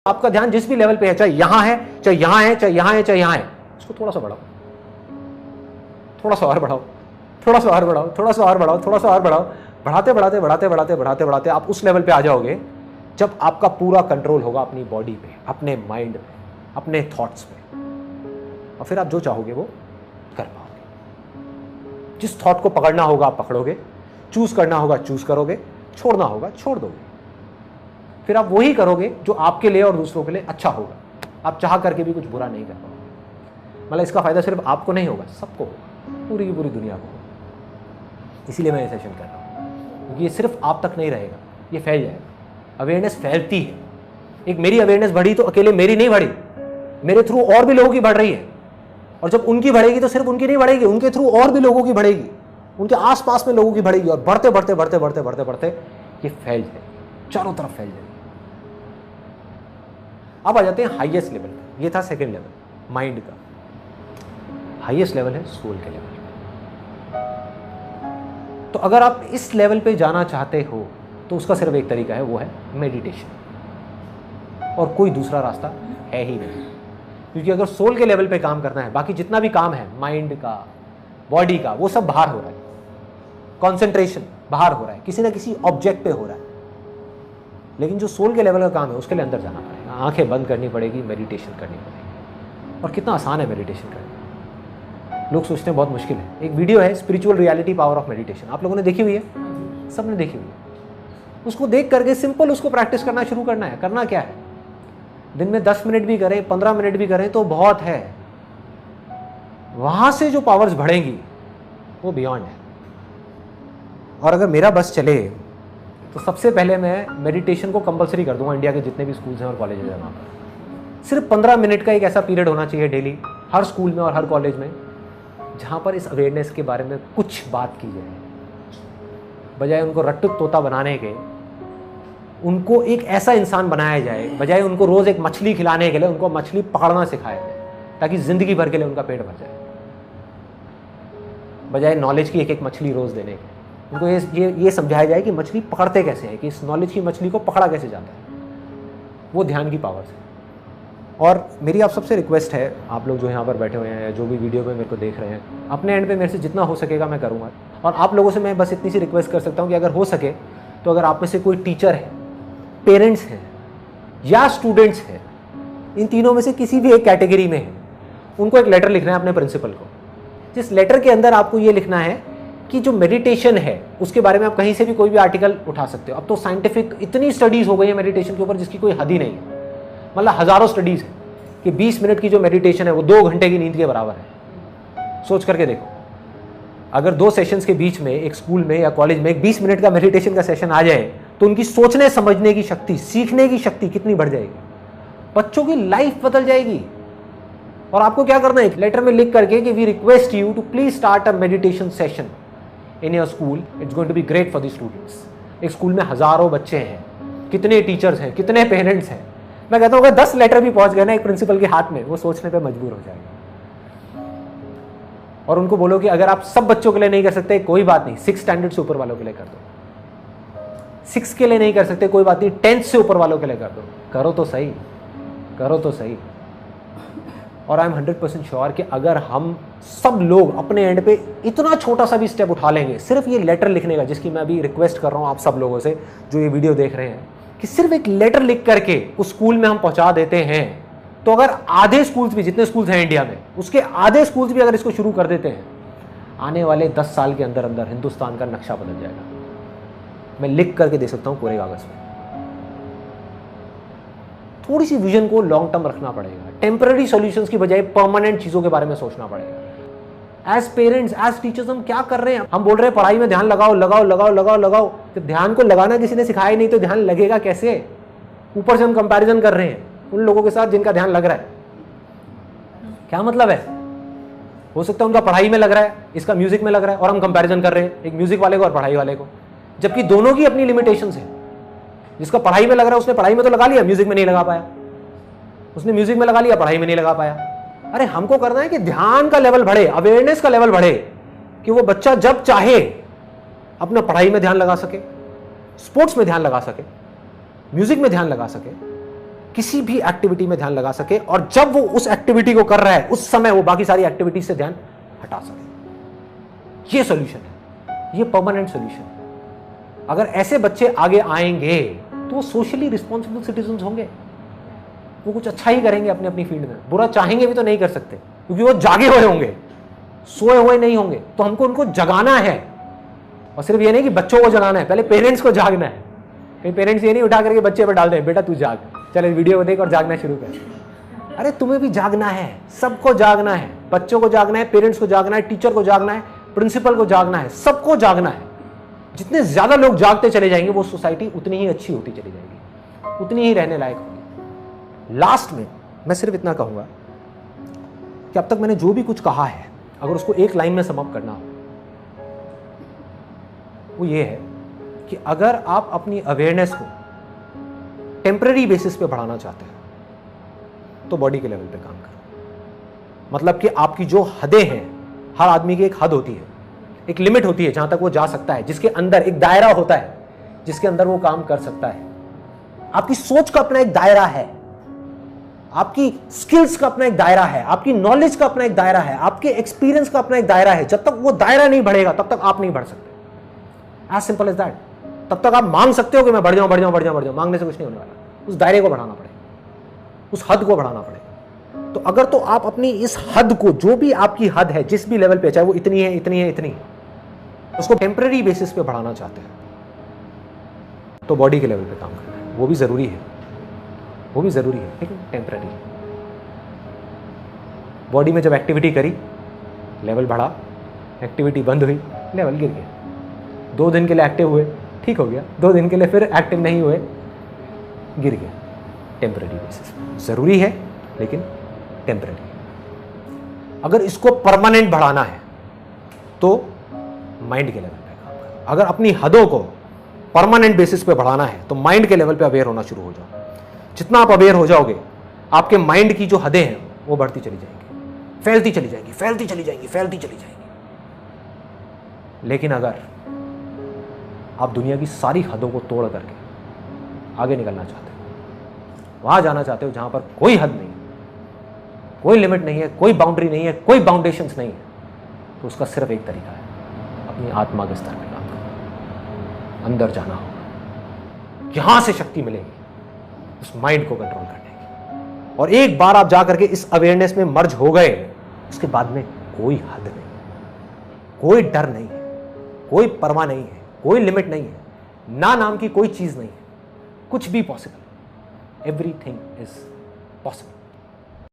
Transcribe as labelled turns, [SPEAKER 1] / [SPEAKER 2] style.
[SPEAKER 1] आपका ध्यान जिस भी लेवल पे है, चाहे यहां है, चाहे यहां है, चाहे यहां है, चाहे यहां है, उसको थोड़ा सा बढ़ाओ, थोड़ा सा और बढ़ाओ, थोड़ा सा और बढ़ाओ, थोड़ा सा और बढ़ाओ, थोड़ा सा और बढ़ाओ। बढ़ाते बढ़ाते बढ़ाते बढ़ाते बढ़ाते बढ़ाते आप उस लेवल पे आ जाओगे जब आपका पूरा कंट्रोल होगा अपनी बॉडी पे, अपने माइंड पे, अपने थॉट्स पे, और फिर आप जो चाहोगे वो कर पाओगे। जिस थॉट को पकड़ना होगा आप पकड़ोगे, चूज करना होगा चूज करोगे, छोड़ना होगा छोड़ दोगे। फिर आप वही करोगे जो आपके लिए और दूसरों के लिए अच्छा होगा। आप चाह करके भी कुछ बुरा नहीं कर पाओगे। मतलब इसका फायदा सिर्फ आपको नहीं होगा, सबको होगा, पूरी की पूरी दुनिया को होगा। इसीलिए मैं ये सेशन कर रहा हूँ, क्योंकि ये सिर्फ आप तक नहीं रहेगा, ये फैल जाएगा। अवेयरनेस फैलती है। एक मेरी अवेयरनेस बढ़ी तो अकेले मेरी नहीं बढ़ी, मेरे थ्रू और भी लोगों की बढ़ रही है। और जब उनकी बढ़ेगी तो सिर्फ उनकी नहीं बढ़ेगी, उनके थ्रू और भी लोगों की बढ़ेगी, उनके आसपास में लोगों की बढ़ेगी, और बढ़ते बढ़ते बढ़ते बढ़ते बढ़ते बढ़ते ये फैल जाएगी, चारों तरफ फैल जाएगी। अब आ जाते हैं हाईएस्ट लेवल पे। ये था सेकंड लेवल माइंड का। हाईएस्ट लेवल है सोल के लेवल। तो अगर आप इस लेवल पे जाना चाहते हो तो उसका सिर्फ एक तरीका है, वो है मेडिटेशन, और कोई दूसरा रास्ता है ही नहीं। क्योंकि अगर सोल के लेवल पे काम करना है, बाकी जितना भी काम है माइंड का, बॉडी का, वो सब बाहर हो रहा है। कंसंट्रेशन बाहर हो रहा है, किसी ना किसी ऑब्जेक्ट पे हो रहा है। लेकिन जो सोल के लेवल का काम है उसके लिए अंदर जाना पड़ेगा, आंखें बंद करनी पड़ेगी, मेडिटेशन करनी पड़ेगी। और कितना आसान है मेडिटेशन करना, लोग सोचते हैं बहुत मुश्किल है। एक वीडियो है spiritual reality power of meditation, आप लोगों ने देखी हुई है? सबने देखी हुई है। उसको देख करके सिंपल उसको प्रैक्टिस करना शुरू करना है। करना क्या है, दिन में 10 मिनट भी करें, 15 मिनट भी करें तो बहुत है। वहां से जो पावर्स बढ़ेंगी वो बियॉन्ड है। और अगर मेरा बस चले तो सबसे पहले मैं मेडिटेशन को कंपलसरी कर दूंगा इंडिया के जितने भी स्कूल्स हैं और कॉलेजेस हैं वहाँ पर। सिर्फ 15 मिनट का एक ऐसा पीरियड होना चाहिए डेली, हर स्कूल में और हर कॉलेज में, जहाँ पर इस अवेयरनेस के बारे में कुछ बात की जाए। बजाय उनको रट्टू तोता बनाने के, उनको एक ऐसा इंसान बनाया जाए। बजाय उनको रोज़ एक मछली खिलाने के लिए उनको मछली पकड़ना सिखाया जाए, ताकि ज़िंदगी भर के लिए उनका पेट भर जाए। बजाय नॉलेज की एक एक मछली रोज़ देने के, उनको ये समझाया जाए कि मछली पकड़ते कैसे हैं, कि इस नॉलेज की मछली को पकड़ा कैसे जाता है। वो ध्यान की पावर से। और मेरी आप सबसे रिक्वेस्ट है, आप लोग जो यहाँ पर बैठे हुए हैं या जो भी वीडियो में मेरे को देख रहे हैं, अपने एंड पे मेरे से जितना हो सकेगा मैं करूँगा। और आप लोगों से मैं बस इतनी सी रिक्वेस्ट कर सकता हूँ कि अगर हो सके तो अगर आप में से कोई टीचर है, पेरेंट्स हैं या स्टूडेंट्स हैं, इन तीनों में से किसी भी एक कैटेगरी में है, उनको एक लेटर लिखना है अपने प्रिंसिपल को, जिस लेटर के अंदर आपको ये लिखना है कि जो मेडिटेशन है उसके बारे में आप कहीं से भी कोई भी आर्टिकल उठा सकते हो। अब तो साइंटिफिक इतनी स्टडीज हो गई है मेडिटेशन के ऊपर जिसकी कोई हद ही नहीं है। मतलब हजारों स्टडीज है कि 20 मिनट की जो मेडिटेशन है वो 2 घंटे की नींद के बराबर है। सोच करके देखो, अगर 2 सेशंस के बीच में एक स्कूल में या कॉलेज में एक 20 मिनट का मेडिटेशन का सेशन आ जाए तो उनकी सोचने समझने की शक्ति, सीखने की शक्ति कितनी बढ़ जाएगी। बच्चों की लाइफ बदल जाएगी। और आपको क्या करना है, लेटर में लिख करके कि we request you to please start a meditation session in your school, it's going to be great for the students. एक स्कूल में हजारों बच्चे हैं, कितने टीचर्स हैं, कितने पेरेंट्स हैं। मैं कहता हूँ अगर 10 लेटर भी पहुंच गए ना एक प्रिंसिपल के हाथ में, वो सोचने पे मजबूर हो जाएगा। और उनको बोलो कि अगर आप सब बच्चों के लिए नहीं कर सकते कोई बात नहीं, 6 स्टैंडर्ड से ऊपर वालों के लिए कर दो। 6 के लिए नहीं कर सकते कोई बात नहीं, 10th से ऊपर वालों के लिए कर दो। करो तो सही, करो तो सही। और आई एम 100% श्योर कि अगर हम सब लोग अपने एंड पे इतना छोटा सा भी स्टेप उठा लेंगे, सिर्फ ये लेटर लिखने का, जिसकी मैं अभी रिक्वेस्ट कर रहा हूँ आप सब लोगों से जो ये वीडियो देख रहे हैं, कि सिर्फ एक लेटर लिख करके उस स्कूल में हम पहुंचा देते हैं, तो अगर आधे स्कूल्स भी, जितने स्कूल्स हैं इंडिया में, उसके आधे स्कूल्स भी अगर इसको शुरू कर देते हैं, आने वाले 10 साल के अंदर अंदर हिंदुस्तान का नक्शा बदल जाएगा। मैं लिख करके दे सकता हूँ पूरे कागज में। थोड़ी सी विजन को लॉन्ग टर्म रखना पड़ेगा, टेम्पररी सॉल्यूशंस की बजाय परमानेंट चीजों के बारे में सोचना पड़ेगा। एज पेरेंट्स, एज टीचर्स हम क्या कर रहे हैं? हम बोल रहे हैं पढ़ाई में ध्यान लगाओ लगाओ लगाओ लगाओ लगाओ। जब ध्यान को लगाना किसी ने सिखाया ही नहीं तो ध्यान लगेगा कैसे? ऊपर से हम कंपैरिजन कर रहे हैं उन लोगों के साथ जिनका ध्यान लग रहा है। क्या मतलब है? हो सकता है उनका पढ़ाई में लग रहा है, इसका म्यूजिक में लग रहा है, और हम कंपैरिजन कर रहे हैं एक म्यूजिक वाले को और पढ़ाई वाले को, जबकि दोनों की अपनी लिमिटेशंस है। जिसका पढ़ाई में लग रहा है उसने पढ़ाई में तो लगा लिया, म्यूजिक में नहीं लगा पाया। उसने म्यूजिक में लगा लिया, पढ़ाई में नहीं लगा पाया। अरे हमको करना है कि ध्यान का लेवल बढ़े, अवेयरनेस का लेवल बढ़े, कि वो बच्चा जब चाहे अपना पढ़ाई में ध्यान लगा सके, स्पोर्ट्स में ध्यान लगा सके, म्यूजिक में ध्यान लगा सके, किसी भी एक्टिविटी में ध्यान लगा सके, और जब वो उस एक्टिविटी को कर रहा है उस समय वो बाकी सारी एक्टिविटी से ध्यान हटा सके। ये सॉल्यूशन है, ये परमानेंट सॉल्यूशन है। अगर ऐसे बच्चे आगे आएंगे तो वो सोशली रिस्पॉन्सिबल सिटीजन होंगे, वो कुछ अच्छा ही करेंगे अपनी अपनी फील्ड में। बुरा चाहेंगे भी तो नहीं कर सकते, क्योंकि वो जागे हुए होंगे, सोए हुए नहीं होंगे। तो हमको उनको जगाना है, और सिर्फ ये नहीं कि बच्चों को जगाना है, पहले पेरेंट्स को जागना है। कई पेरेंट्स ये नहीं उठा करके बच्चे पर डाल दें, बेटा तू जाग, चल इस वीडियो को देख और जागना शुरू कर। अरे तुम्हें भी जागना है, सबको जागना है, बच्चों को जागना है, पेरेंट्स को जागना है, टीचर को जागना है, प्रिंसिपल को जागना है, सबको जागना है। जितने ज्यादा लोग जागते चले जाएंगे वो सोसाइटी उतनी ही अच्छी होती चली जाएगी, उतनी ही रहने लायक होगी। लास्ट में मैं सिर्फ इतना कहूंगा कि अब तक मैंने जो भी कुछ कहा है, अगर उसको एक लाइन में समअप करना हो, वो ये है कि अगर आप अपनी अवेयरनेस को टेम्पररी बेसिस पे बढ़ाना चाहते हैं तो बॉडी के लेवल पे काम करो। मतलब कि आपकी जो हदें हैं, हर आदमी की एक हद होती है, एक लिमिट होती है जहां तक वो जा सकता है, जिसके अंदर एक दायरा होता है जिसके अंदर वो काम कर सकता है। आपकी सोच का अपना एक दायरा है, आपकी स्किल्स का अपना एक दायरा है, आपकी नॉलेज का अपना एक दायरा है, आपके एक्सपीरियंस का अपना एक दायरा है। जब तक वो दायरा नहीं बढ़ेगा तब तक आप नहीं बढ़ सकते। As simple as that. तब तक आप मांग सकते हो कि मैं बढ़ जाऊं बढ़ जाऊं बढ़ जाऊं बढ़ जाऊं, मांगने से कुछ नहीं होने वाला। उस दायरे को बढ़ाना पड़ेगा, उस हद को बढ़ाना पड़ेगा। तो अगर तो आप अपनी इस हद को, जो भी आपकी हद है, जिस भी लेवल पे, चाहे वो इतनी है इतनी है इतनी है, उसको टेम्पररी बेसिस पे बढ़ाना चाहते हैं तो बॉडी के लेवल पे काम करना है। वो भी जरूरी है, वो भी जरूरी है, लेकिन टेम्पररी। बॉडी में जब एक्टिविटी करी, लेवल बढ़ा, एक्टिविटी बंद हुई, लेवल गिर गया। 2 दिन के लिए एक्टिव हुए, ठीक हो गया, 2 दिन के लिए फिर एक्टिव नहीं हुए, गिर गया। टेम्पररी बेसिस जरूरी है, लेकिन टेम्पररी। अगर इसको परमानेंट बढ़ाना है तो माइंड के लेवल पे काम करो। अगर अपनी हदों को परमानेंट बेसिस पे बढ़ाना है तो माइंड के लेवल पे अवेयर होना शुरू हो जाओ। जितना आप अवेयर हो जाओगे, आपके माइंड की जो हदें हैं वो बढ़ती चली जाएंगी, फैलती चली जाएंगी, फैलती चली जाएंगी, फैलती चली जाएंगी। लेकिन अगर आप दुनिया की सारी हदों को तोड़ करके आगे निकलना चाहते हो, वहां जाना चाहते हो जहां पर कोई हद नहीं है, कोई लिमिट नहीं है, कोई बाउंड्री नहीं है, कोई बाउंडेशंस नहीं है, तो उसका सिर्फ एक तरीका है, अपनी आत्मा के स्तर पर काम करना, अंदर जाना होगा। यहां से शक्ति मिलेगी उस माइंड को कंट्रोल करने की। और एक बार आप जाकर के इस अवेयरनेस में मर्ज हो गए, उसके बाद में कोई हद नहीं, कोई डर नहीं है, कोई परवाह नहीं है, कोई लिमिट नहीं है, ना नाम की कोई चीज नहीं है, कुछ भी पॉसिबल। Everything is possible.